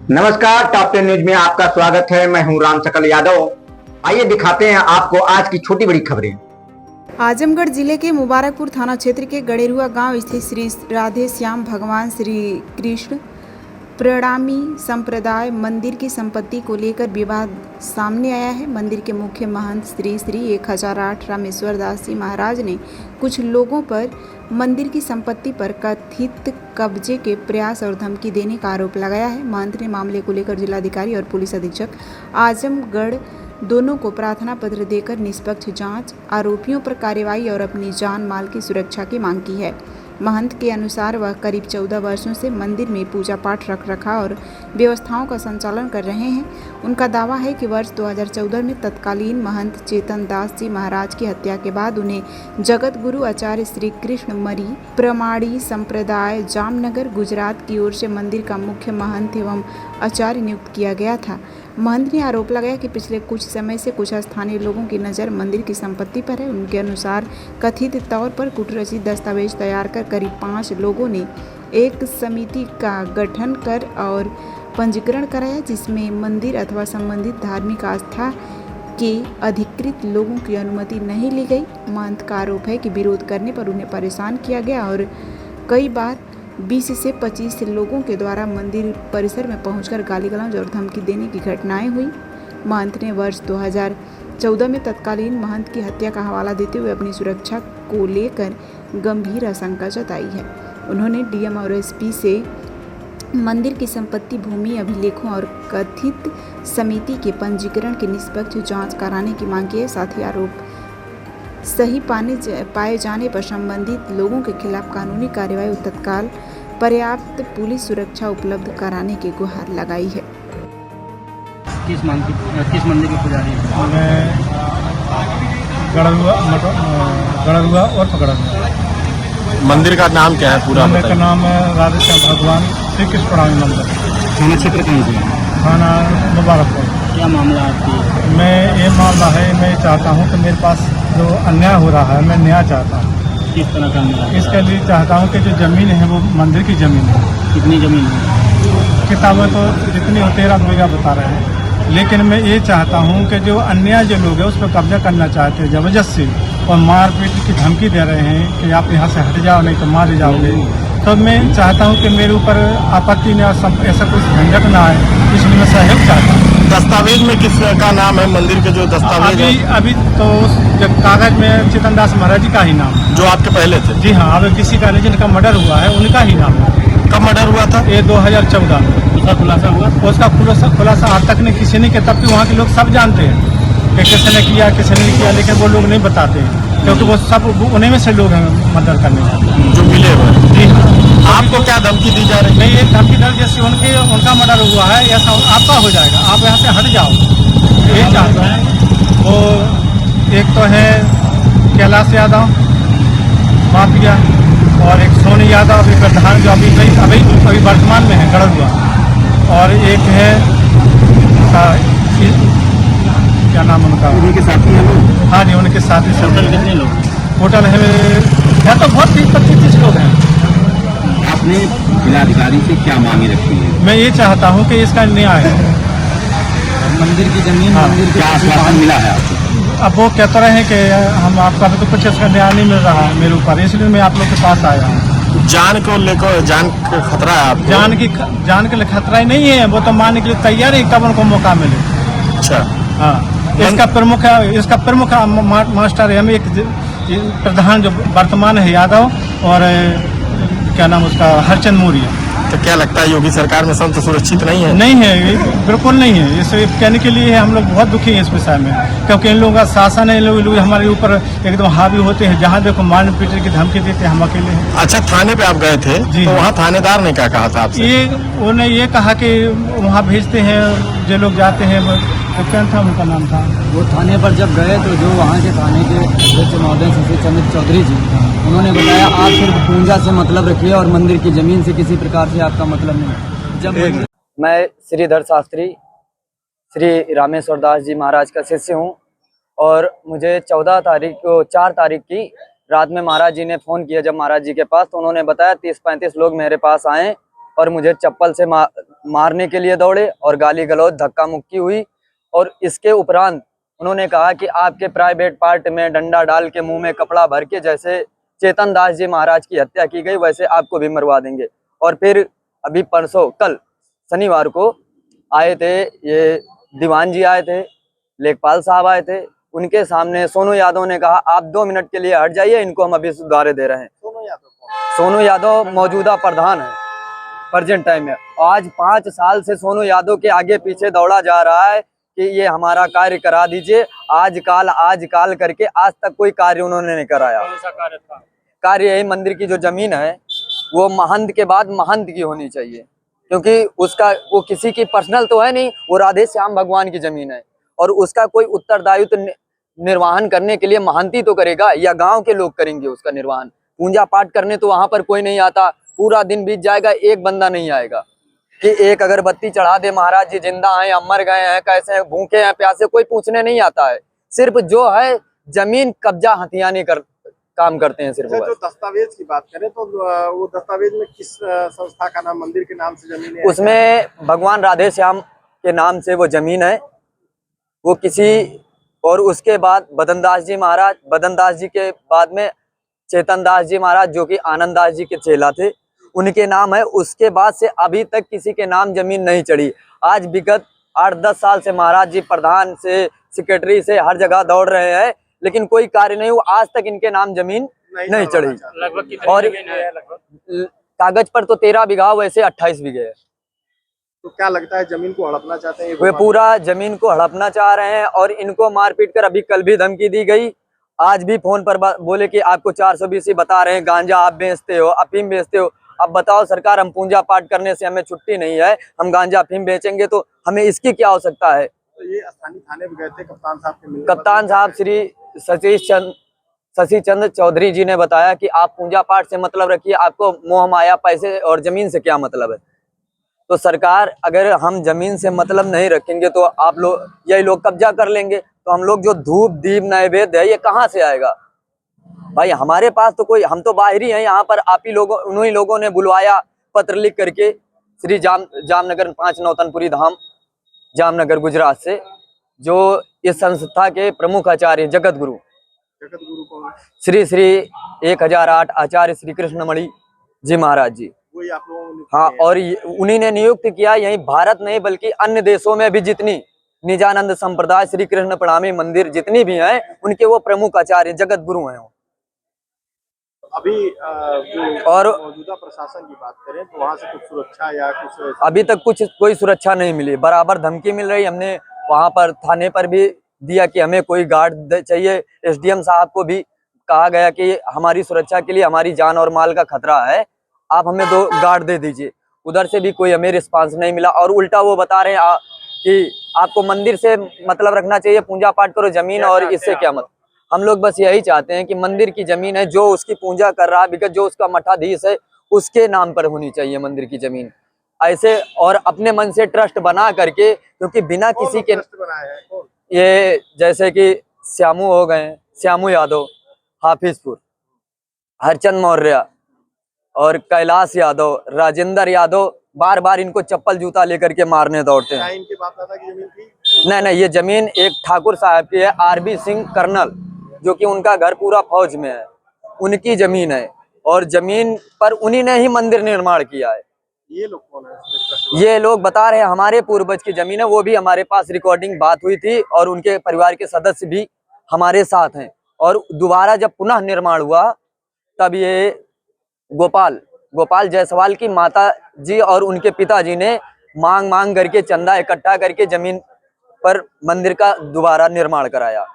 नमस्कार, top 10 news में आपका स्वागत है। मैं हूं राम सकल यादव। आइए दिखाते हैं आपको आज की छोटी बड़ी खबरें। आजमगढ़ जिले के मुबारकपुर थाना क्षेत्र के गड़ेरुआ गांव स्थित श्री राधे श्याम भगवान श्री कृष्ण प्रणामी संप्रदाय मंदिर की संपत्ति को लेकर विवाद सामने आया है। मंदिर के मुख्य महंत श्री श्री 1008 रामेश्वर दास जी महाराज ने कुछ लोगों पर मंदिर की संपत्ति पर कथित कब्जे के प्रयास और धमकी देने का आरोप लगाया है। महंत ने मामले को लेकर जिलाधिकारी और पुलिस अधीक्षक आजमगढ़ दोनों को प्रार्थना पत्र देकर निष्पक्ष जांच, आरोपियों पर कार्रवाई और अपनी जान माल की सुरक्षा की मांग की है। महंत के अनुसार वह करीब 14 वर्षों से मंदिर में पूजा पाठ रख रखाव और व्यवस्थाओं का संचालन कर रहे हैं। उनका दावा है कि वर्ष 2014 में तत्कालीन महंत चेतन दास जी महाराज की हत्या के बाद उन्हें जगत गुरु आचार्य श्री कृष्ण मरी प्रमाणी संप्रदाय जामनगर गुजरात की ओर से मंदिर का मुख्य महंत एवं आचार्य नियुक्त किया गया था। महंत ने आरोप लगाया कि पिछले कुछ समय से कुछ स्थानीय लोगों की नज़र मंदिर की संपत्ति पर है। उनके अनुसार कथित तौर पर कूटरचित दस्तावेज तैयार कर करीब 5 लोगों ने एक समिति का गठन कर और पंजीकरण कराया, जिसमें मंदिर अथवा संबंधित धार्मिक आस्था के अधिकृत लोगों की अनुमति नहीं ली गई। महंत का आरोप है कि विरोध करने पर उन्हें परेशान किया गया और कई बार 20 से 25 लोगों के द्वारा मंदिर परिसर में पहुंचकर गाली गलौज और धमकी देने की घटनाएं हुई। महंत ने वर्ष 2014 में तत्कालीन महंत की हत्या का हवाला देते हुए अपनी सुरक्षा को लेकर गंभीर आशंका जताई है। उन्होंने डीएम और एसपी से मंदिर की संपत्ति, भूमि अभिलेखों और कथित समिति के पंजीकरण की निष्पक्ष जांच कराने की मांग की है। साथ ही आरोप सही पाए जाने पर संबंधित लोगों के खिलाफ कानूनी कार्रवाई और तत्काल पर्याप्त पुलिस सुरक्षा उपलब्ध कराने की गुहार लगाई है। किस मंदिर के पुजारी हैं? गड़रुआ और पकड़रुआ। मंदिर का नाम क्या है पूरा? मंदिर का नाम है राधे श्याम भगवान श्री कृष्ण प्रणामी मंदिर। थाना क्षेत्र कौन सा? थाना मुबारकपुर। क्या मामला आपकी? मैं ये मामला है, मैं चाहता हूँ कि मेरे पास जो अन्याय हो रहा है, मैं न्याय चाहता हूँ। किस तरह का मामला? इसके लिए चाहता हूँ कि जो ज़मीन है वो मंदिर की ज़मीन है। कितनी ज़मीन है? किताबें तो जितनी हो 13 बीघा बता रहे हैं, लेकिन मैं ये चाहता हूँ कि जो अन्याय जो लोग हैं उस पर कब्जा करना चाहते हैं ज़बरदस्ती और मारपीट की धमकी दे रहे हैं कि आप यहाँ से हट जाओ नहीं तो मारे जाओगे, तो मैं चाहता हूँ कि मेरे ऊपर आपत्ति न ऐसा कुछ झंझट ना आए, इसलिए मैं सहयोग चाहता हूँ। दस्तावेज में किस का नाम है मंदिर के? जो दस्तावेज अभी तो जब कागज में चेतन दास महाराज जी का ही नाम, जो आपके पहले थे? जी हाँ। अब किसी का जिनका मर्डर हुआ है उनका ही नाम है। कब मर्डर हुआ था? ये 2014 में। उसका खुलासा हुआ? उसका खुलासा आज तक नहीं किसी ने किया, तब भी वहाँ के लोग सब जानते हैं कि किसने किया किसने नहीं किया, लेकिन वो लोग नहीं बताते हैं क्योंकि वो सब उन्हीं में से लोग हैं मर्डर करने वाले जो मिले हुए। जी हाँ। आपको क्या धमकी दी जा रही है? नहीं, ये धमकी दर जैसे उनका मर्डर हुआ है ऐसा आपका हो जाएगा, आप यहाँ से हट जाओ, ये चाहता है। वो एक तो है कैलाश यादव माफिया और एक सोनी यादव अभी प्रधान जो अभी वर्तमान में है गड़रुआ, और एक है क्या नाम उनका? उनके साथी हैं लोग? हाँ जी, उनके साथी। टोटल कितने लोग? टोटल है तो बहुत 20-25 लोग हैं। आपने जिलाधिकारी से क्या मांगी रखी है? मैं ये चाहता हूँ कि इसका न्याय है। मंदिर की जमीन, हाँ। मंदिर क्या आश्वासन मिला है आपको? अब वो कहते रहे कि हम आपका अभी तो कुछ इसका न्याय नहीं मिल रहा है मेरे ऊपर, इसलिए मैं आप लोग के पास आया हूँ। जान को लेकर जान का खतरा है आपको? जान के लिए खतरा ही नहीं है, वो तो मानने के लिए तैयार है कब उनको मौका मिले। अच्छा। हाँ, इसका प्रमुख मास्टर है, हम एक प्रधान जो वर्तमान है यादव और क्या नाम उसका हरचंद मौर्य। तो क्या लगता है योगी सरकार में संत सुरक्षित नहीं है? नहीं है, बिल्कुल नहीं है। इसे कहने के लिए हम लोग बहुत दुखी हैं इस विषय में, क्योंकि इन लोगों का शासन है, लोग हमारे ऊपर एकदम हावी होते हैं, जहाँ देखो मारने पीटने की धमकी देते हैं, हम अकेले हैं। अच्छा, थाने पे आप गए थे तो वहाँ थानेदार ने क्या कहा था आपसे? उन्होंने ये कहा कि वहाँ भेजते हैं जो लोग जाते हैं, तो क्या था उनका नाम था, वो थाने पर जब गए तो जो वहाँ के थाने के अध्यक्ष महोदय श्री चंद्र चौधरी जी, उन्होंने बताया आप सिर्फ पूंजा से मतलब रखिए और मंदिर की जमीन से किसी प्रकार से आपका मतलब नहीं। जब मैं श्रीधर शास्त्री श्री रामेश्वर दास जी महाराज का शिष्य हूँ और मुझे 4 तारीख की रात में महाराज जी ने फ़ोन किया जब महाराज जी के पास, तो उन्होंने बताया 30-35 लोग मेरे पास आए और मुझे चप्पल से मारने के लिए दौड़े और गाली गलौज धक्का मुक्की हुई। और इसके उपरांत उन्होंने कहा कि आपके प्राइवेट पार्ट में डंडा डाल के मुंह में कपड़ा भर के जैसे चेतन दास जी महाराज की हत्या की गई वैसे आपको भी मरवा देंगे। और फिर अभी परसों कल शनिवार को आए थे, ये दीवान जी आए थे, लेखपाल साहब आए थे, उनके सामने सोनू यादव ने कहा आप 2 मिनट के लिए हट जाइए, इनको हम अभी सुधारे दे रहे हैं। सोनू यादव मौजूदा प्रधान है प्रेजेंट टाइम में। आज 5 साल से सोनू यादव के आगे पीछे दौड़ा जा रहा है कि ये हमारा कार्य करा दीजिए, आज काल करके आज तक कोई कार्य उन्होंने नहीं कराया। कार्य यही मंदिर की जो जमीन है वो महंत के बाद महंत की होनी चाहिए, क्योंकि उसका वो किसी की पर्सनल तो है नहीं, वो राधे श्याम भगवान की जमीन है और उसका कोई उत्तरदायित्व निर्वहन करने के लिए महंती तो करेगा या गांव के लोग करेंगे उसका निर्वहन। पूजा पाठ करने तो वहां पर कोई नहीं आता, पूरा दिन बीत जाएगा, एक बंदा नहीं आएगा कि एक अगरबत्ती चढ़ा दे महाराज जी जिंदा हैं या मर गए हैं, कैसे हैं, भूखे हैं, प्यासे, कोई पूछने नहीं आता है। सिर्फ जो है जमीन कब्जा हथियाने काम करते हैं सिर्फ। जो दस्तावेज की बात करें तो वो दस्तावेज में किस संस्था का नाम, मंदिर के नाम से जमीन है? उसमें भगवान राधे श्याम के नाम से वो जमीन है, वो किसी और उसके बाद बदन दास जी के बाद में चेतन दास जी महाराज जो कि आनंद दास जी के चेला थे, उनके नाम है। उसके बाद से अभी तक किसी के नाम जमीन नहीं चढ़ी। आज विगत 8-10 साल से महाराज जी प्रधान से सेक्रेटरी से हर जगह दौड़ रहे हैं, लेकिन कोई कार्य नहीं हुआ, आज तक इनके नाम जमीन नहीं चढ़ी। और कागज पर तो 13 बीघा, वैसे 28 बीघे है। तो क्या लगता है जमीन को हड़पना चाहते हैं? वे पूरा जमीन को हड़पना चाह रहे हैं और इनको मारपीट कर अभी कल भी धमकी दी गई। आज भी फोन पर बोले कि आपको 420 बता रहे हैं, गांजा आप बेचते हो, अफीम बेचते हो। अब बताओ सरकार, हम पूजा पाठ करने से हमें छुट्टी नहीं है, हम गांजा अफीम बेचेंगे तो हमें इसकी क्या आवश्यकता है? तो ये स्थानीय थाने में गए थे कप्तान साहब के मिलने? कप्तान साहब श्री शशि चंद्र चौधरी जी ने बताया कि आप पूजा पाठ से मतलब रखिए, आपको मोह माया पैसे और जमीन से क्या मतलब है। तो सरकार, अगर हम जमीन से मतलब नहीं रखेंगे तो आप लोग, यही लोग कब्जा कर लेंगे, तो हम लोग जो धूप दीप नैवेद्य है ये कहाँ से आएगा भाई? हमारे पास तो कोई, हम तो बाहरी हैं यहाँ पर। आप ही लोगों, उन्हीं लोगों ने बुलवाया पत्र लिख करके श्री जामनगर 5 नौतनपुरी धाम जामनगर गुजरात से, जो इस संस्था के प्रमुख आचार्य जगत गुरु कौन? श्री 1008 आचार्य श्री कृष्णमणि जी महाराज जी। वही आप लोगों ने? हाँ, और उन्हीं ने नियुक्त किया। यही भारत नहीं बल्कि अन्य देशों में भी जितनी निजानंद संप्रदाय श्री कृष्ण प्रणामी मंदिर जितनी भी हैं, उनके वो प्रमुख आचार्य जगत गुरु हैं। अभी और मौजूदा प्रशासन की बात करें तो वहाँ से कुछ सुरक्षा या कुछ? अभी तक कोई सुरक्षा नहीं मिली, बराबर धमकी मिल रही। हमने वहाँ पर थाने पर भी दिया कि हमें कोई गार्ड चाहिए। SDM साहब को भी कहा गया कि हमारी सुरक्षा के लिए हमारी जान और माल का खतरा है, आप हमें 2 गार्ड दे दीजिए। उधर से भी कोई हमें रिस्पांस नहीं मिला और उल्टा वो बता रहे हैं कि आपको मंदिर से मतलब रखना चाहिए, पूजा पाठ करो, जमीन और इससे क्या मतलब। हम लोग बस यही चाहते हैं कि मंदिर की जमीन है, जो उसकी पूजा कर रहा है, बिकॉज जो उसका मठाधीश है उसके नाम पर होनी चाहिए मंदिर की जमीन। ऐसे और अपने मन से ट्रस्ट बना करके, क्योंकि बिना किसी के, ये जैसे कि श्यामू हो गए, श्यामू यादव, हाफिजपुर, हरचंद मौर्य और कैलाश यादव, राजेंद्र यादव, बार बार इनको चप्पल जूता लेकर के मारने दौड़ते हैं। इनके बाप दादा की जमीन थी? नहीं, ये जमीन एक ठाकुर साहब की है, RB सिंह कर्नल, जो कि उनका घर पूरा फौज में है, उनकी जमीन है और जमीन पर उन्हीं ने ही मंदिर निर्माण किया है। ये लोग कौन है? ये लोग बता रहे हैं हमारे पूर्वज की जमीन है, वो भी हमारे पास रिकॉर्डिंग बात हुई थी और उनके परिवार के सदस्य भी हमारे साथ हैं। और दोबारा जब पुनः निर्माण हुआ तब ये गोपाल जायसवाल की माता जी और उनके पिताजी ने मांग करके चंदा इकट्ठा करके जमीन पर मंदिर का दोबारा निर्माण कराया।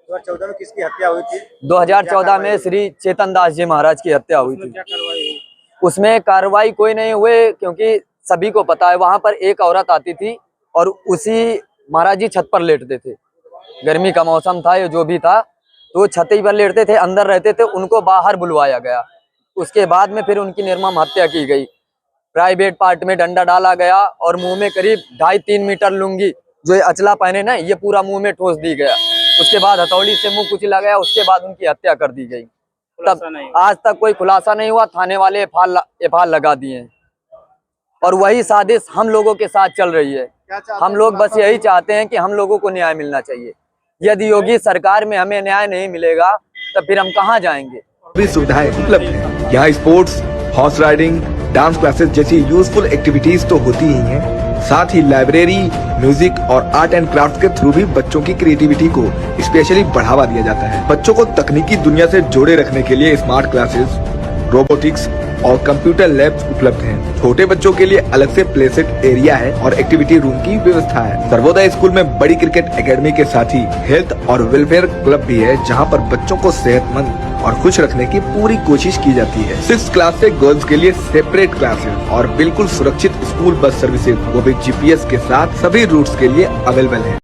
2014 में किसकी हत्या हुई थी? 2014 में श्री चेतन दास जी महाराज की हत्या हुई थी। उसमें कार्रवाई कोई नहीं हुए, क्योंकि सभी को पता है वहां पर एक औरत आती थी और उसी महाराज जी छत पर लेटते थे। गर्मी का मौसम था, ये जो भी था, तो छत पर लेटते थे, अंदर रहते थे, उनको बाहर बुलवाया गया। उसके बाद में फिर उनकी निर्मम हत्या की गई। प्राइवेट पार्ट में डंडा डाला गया और मुंह में करीब 2.5-3 मीटर लुंगी जो ये अचला पहने ना, ये पूरा मुंह में ठोस दी गया। उसके बाद हथौड़ी से मुंह कुचला गया, उसके बाद उनकी हत्या कर दी गई। तब आज तक कोई खुलासा नहीं हुआ, थाने वाले FIR लगा दिए हैं। और वही साजिश हम लोगों के साथ चल रही है। क्या चाहते हम हैं? लोग बस यही चाहते हैं कि हम लोगों को न्याय मिलना चाहिए। यदि योगी सरकार में हमें न्याय नहीं मिलेगा तो फिर हम कहाँ जाएंगे। भी सुविधाएं उपलब्ध हैं। यहाँ sports, horse riding, dance classes जैसी यूजफुल एक्टिविटीज तो होती ही हैं, साथ ही लाइब्रेरी, म्यूजिक और आर्ट एंड क्राफ्ट के थ्रू भी बच्चों की क्रिएटिविटी को स्पेशली बढ़ावा दिया जाता है। बच्चों को तकनीकी दुनिया से जोड़े रखने के लिए स्मार्ट क्लासेस, रोबोटिक्स और कंप्यूटर लैब्स उपलब्ध हैं। छोटे बच्चों के लिए अलग से प्ले सेट एरिया है और एक्टिविटी रूम की व्यवस्था है। सर्वोदय स्कूल में बड़ी क्रिकेट एकेडमी के साथ ही हेल्थ और वेलफेयर क्लब भी है, जहां पर बच्चों को सेहतमंद और खुश रखने की पूरी कोशिश की जाती है। 6th क्लास से गर्ल्स के लिए सेपरेट क्लासेस और बिल्कुल सुरक्षित स्कूल बस सर्विसेज, वो भी GPS के साथ सभी रूट्स के लिए अवेलेबल है।